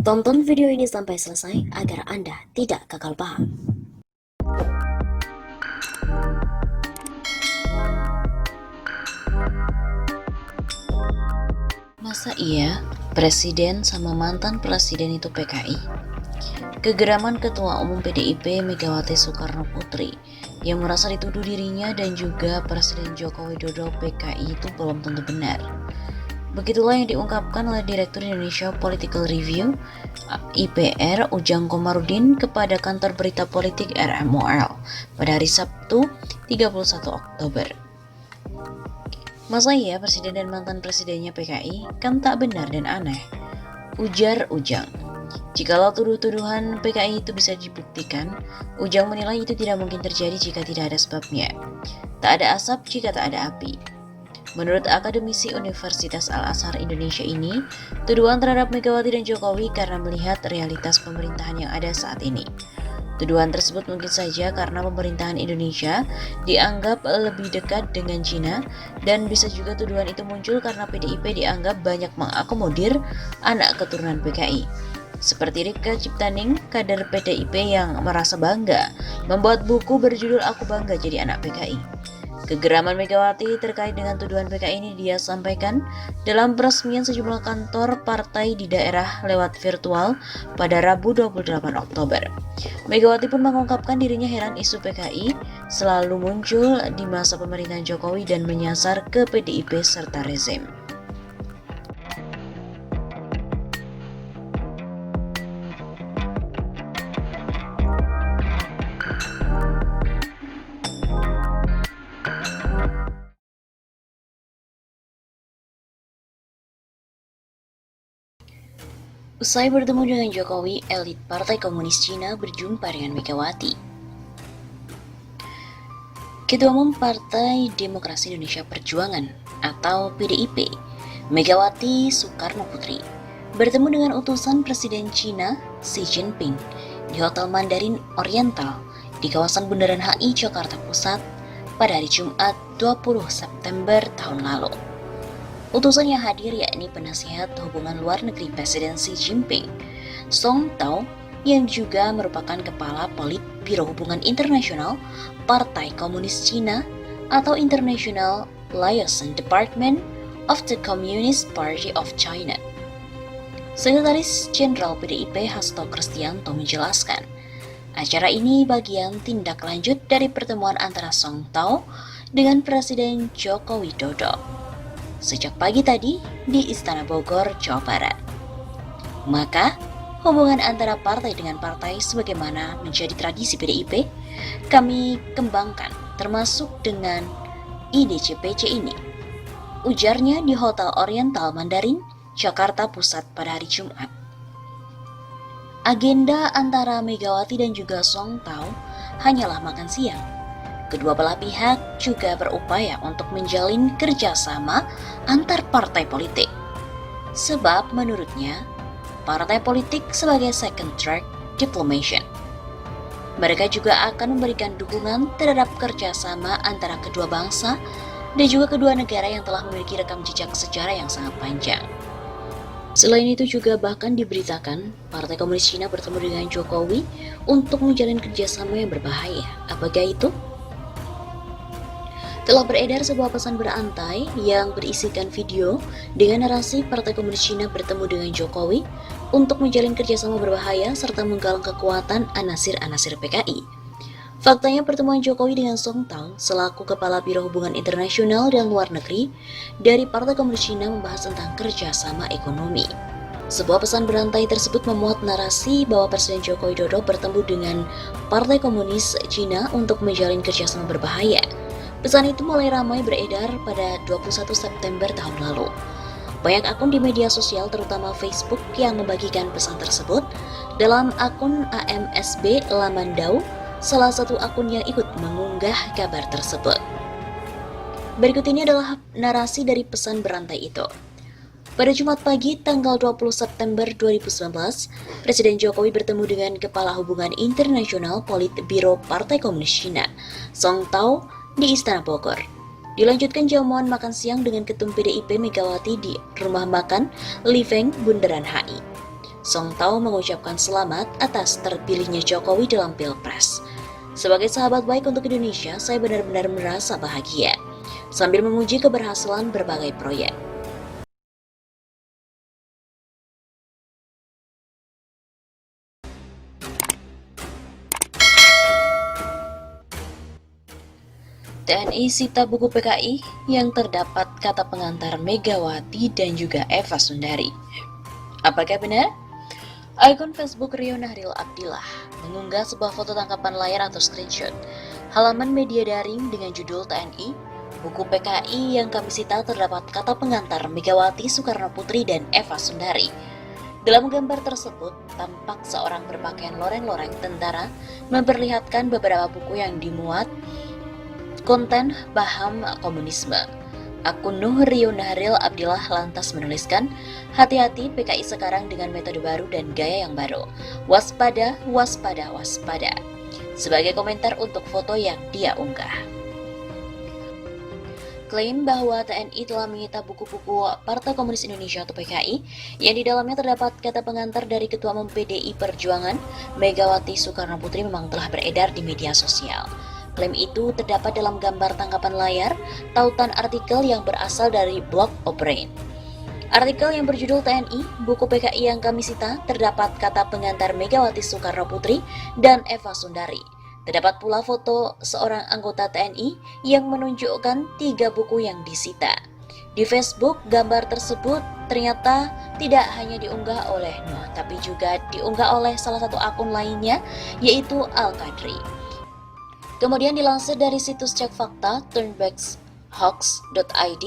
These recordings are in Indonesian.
Tonton video ini sampai selesai agar Anda tidak gagal paham. Masa iya presiden sama mantan presiden itu PKI? Kegeraman Ketua Umum PDIP Megawati Soekarno Putri yang merasa dituduh dirinya dan juga Presiden Joko Widodo PKI itu belum tentu benar. Begitulah yang diungkapkan oleh Direktur Indonesia Political Review IPR Ujang Komarudin kepada kantor berita politik RMOL pada hari Sabtu 31 Oktober. Masa iya presiden dan mantan presidennya PKI? Kan tak benar dan aneh, ujar Ujang. Jikalau tuduh-tuduhan PKI itu bisa dibuktikan, Ujang menilai itu tidak mungkin terjadi jika tidak ada sebabnya. Tak ada asap jika tak ada api. Menurut akademisi Universitas Al-Azhar Indonesia ini, tuduhan terhadap Megawati dan Jokowi karena melihat realitas pemerintahan yang ada saat ini. Tuduhan tersebut mungkin saja karena pemerintahan Indonesia dianggap lebih dekat dengan Cina, dan bisa juga tuduhan itu muncul karena PDIP dianggap banyak mengakomodir anak keturunan PKI. Seperti Rika Ciptaning, kader PDIP yang merasa bangga membuat buku berjudul Aku Bangga Jadi Anak PKI. Kegeraman Megawati terkait dengan tuduhan PKI ini dia sampaikan dalam peresmian sejumlah kantor partai di daerah lewat virtual pada Rabu 28 Oktober. Megawati pun mengungkapkan dirinya heran isu PKI selalu muncul di masa pemerintahan Jokowi dan menyasar ke PDIP serta rezim. Usai bertemu dengan Jokowi, elit Partai Komunis Cina berjumpa dengan Megawati. Ketua Umum Partai Demokrasi Indonesia Perjuangan atau PDIP, Megawati Soekarno Putri, bertemu dengan utusan Presiden Cina Xi Jinping di Hotel Mandarin Oriental di kawasan Bundaran HI Jakarta Pusat pada hari Jumat 20 September tahun lalu. Utusan yang hadir yakni penasihat hubungan luar negeri Presiden Xi Jinping, Song Tao, yang juga merupakan kepala Politbiro Hubungan Internasional Partai Komunis Cina atau International Liaison Department of the Communist Party of China. Sekretaris Jenderal PDIP Hasto Kristianto menjelaskan, acara ini bagian tindak lanjut dari pertemuan antara Song Tao dengan Presiden Joko Widodo sejak pagi tadi di Istana Bogor, Jawa Barat. Maka, hubungan antara partai dengan partai sebagaimana menjadi tradisi PDIP, kami kembangkan termasuk dengan IDCPC ini, ujarnya di Hotel Oriental Mandarin, Jakarta Pusat pada hari Jumat. Agenda antara Megawati dan juga Song Tao hanyalah makan siang. Kedua belah pihak juga berupaya untuk menjalin kerjasama antar partai politik. Sebab menurutnya, partai politik sebagai second track diplomacy. Mereka juga akan memberikan dukungan terhadap kerjasama antara kedua bangsa dan juga kedua negara yang telah memiliki rekam jejak sejarah yang sangat panjang. Selain itu juga bahkan diberitakan Partai Komunis Cina bertemu dengan Jokowi untuk menjalin kerjasama yang berbahaya. Apakah itu? Telah beredar sebuah pesan berantai yang berisikan video dengan narasi Partai Komunis Cina bertemu dengan Jokowi untuk menjalin kerjasama berbahaya serta menggalang kekuatan anasir-anasir PKI. Faktanya pertemuan Jokowi dengan Song Tao selaku Kepala Biro Hubungan Internasional dan Luar Negeri dari Partai Komunis Cina membahas tentang kerjasama ekonomi. Sebuah pesan berantai tersebut memuat narasi bahwa Presiden Joko Widodo bertemu dengan Partai Komunis Cina untuk menjalin kerjasama berbahaya. Pesan itu mulai ramai beredar pada 21 September tahun lalu. Banyak akun di media sosial terutama Facebook yang membagikan pesan tersebut. Dalam akun AMSB Lamandau, salah satu akun yang ikut mengunggah kabar tersebut. Berikut ini adalah narasi dari pesan berantai itu. Pada Jumat pagi tanggal 20 September 2019, Presiden Jokowi bertemu dengan Kepala Hubungan Internasional Politbiro Partai Komunis Cina, Song Tao, di Istana Bogor. Dilanjutkan jamuan makan siang dengan Ketum PDIP Megawati di Rumah Makan Liveng Bundaran HI. Song Tao mengucapkan selamat atas terpilihnya Jokowi dalam Pilpres. Sebagai sahabat baik untuk Indonesia, saya benar-benar merasa bahagia, sambil memuji keberhasilan berbagai proyek. TNI sita buku PKI yang terdapat kata pengantar Megawati dan juga Eva Sundari. Apakah benar? Akun Facebook Rio Nahril Abdillah mengunggah sebuah foto tangkapan layar atau screenshot halaman media daring dengan judul TNI, buku PKI yang kami sita terdapat kata pengantar Megawati Soekarno Putri dan Eva Sundari. Dalam gambar tersebut, tampak seorang berpakaian loreng-loreng tentara memperlihatkan beberapa buku yang dimuat konten paham komunisme. Akun Nuh Rio Nahril Abdillah lantas menuliskan, hati-hati PKI sekarang dengan metode baru dan gaya yang baru. Waspada, waspada, waspada. Sebagai komentar untuk foto yang dia unggah. Klaim bahwa TNI telah menyita buku-buku Partai Komunis Indonesia atau PKI yang di dalamnya terdapat kata pengantar dari Ketua Umum PDI Perjuangan Megawati Soekarno Putri memang telah beredar di media sosial. Klaim itu terdapat dalam gambar tangkapan layar tautan artikel yang berasal dari blog Obrain. Artikel yang berjudul TNI, buku PKI yang kami sita, terdapat kata pengantar Megawati Soekarno Putri dan Eva Sundari. Terdapat pula foto seorang anggota TNI yang menunjukkan 3 buku yang disita. Di Facebook, gambar tersebut ternyata tidak hanya diunggah oleh Nuh, tapi juga diunggah oleh salah satu akun lainnya, yaitu Al-Qadri. Kemudian dilansir dari situs cek fakta turnbackhoax.id,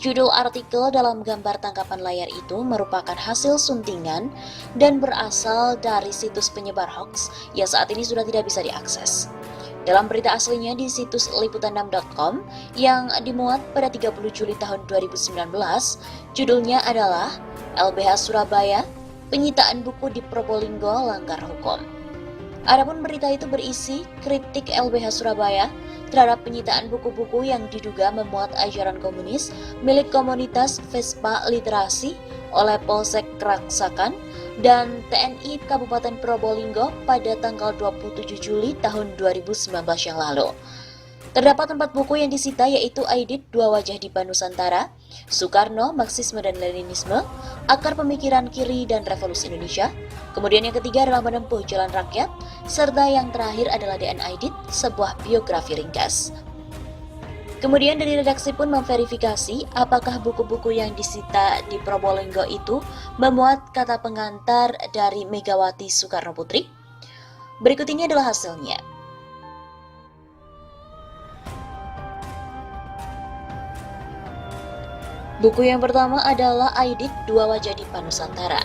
judul artikel dalam gambar tangkapan layar itu merupakan hasil suntingan dan berasal dari situs penyebar hoax yang saat ini sudah tidak bisa diakses. Dalam berita aslinya di situs liputan6.com yang dimuat pada 30 Juli tahun 2019, judulnya adalah LBH Surabaya, penyitaan buku di Probolinggo langgar hukum. Adapun berita itu berisi kritik LBH Surabaya terhadap penyitaan buku-buku yang diduga memuat ajaran komunis milik komunitas Vespa Literasi oleh Polsek Keraksakan dan TNI Kabupaten Probolinggo pada tanggal 27 Juli tahun 2019 yang lalu. Terdapat 4 buku yang disita, yaitu Aidit, Dua Wajah di Nusantara, Soekarno, Marxisme dan Leninisme, Akar Pemikiran Kiri dan Revolusi Indonesia. Kemudian yang ketiga adalah Menempuh Jalan Rakyat, serta yang terakhir adalah DN Aidit, sebuah biografi ringkas. Kemudian dari redaksi pun memverifikasi apakah buku-buku yang disita di Probolinggo itu memuat kata pengantar dari Megawati Soekarno Putri. Berikut ini adalah hasilnya. Buku yang pertama adalah Aidit, Dua Wajah di Nusantara.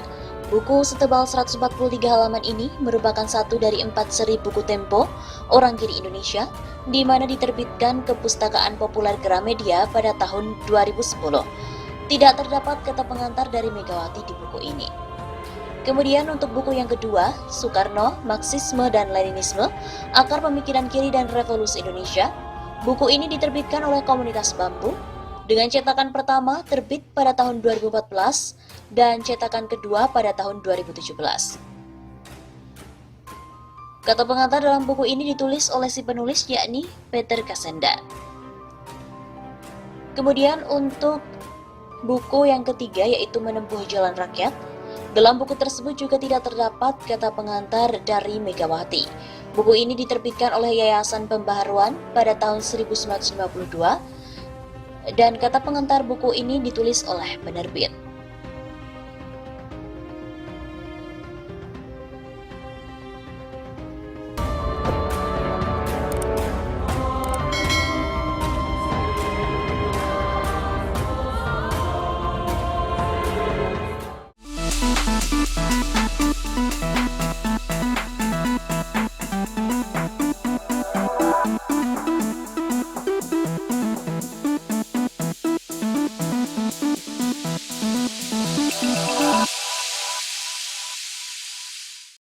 Buku setebal 143 halaman ini merupakan satu dari 4 seri buku Tempo, Orang Kiri Indonesia, di mana diterbitkan ke Pustakaan Populer Gramedia pada tahun 2010. Tidak terdapat kata pengantar dari Megawati di buku ini. Kemudian untuk buku yang kedua, Soekarno, Marxisme dan Leninisme, Akar Pemikiran Kiri dan Revolusi Indonesia. Buku ini diterbitkan oleh Komunitas Bambu, dengan cetakan pertama terbit pada tahun 2014 dan cetakan kedua pada tahun 2017. Kata pengantar dalam buku ini ditulis oleh si penulis, yakni Peter Kasenda. Kemudian untuk buku yang ketiga, yaitu Menempuh Jalan Rakyat, dalam buku tersebut juga tidak terdapat kata pengantar dari Megawati. Buku ini diterbitkan oleh Yayasan Pembaharuan pada tahun 1952 dan kata pengantar buku ini ditulis oleh penerbit.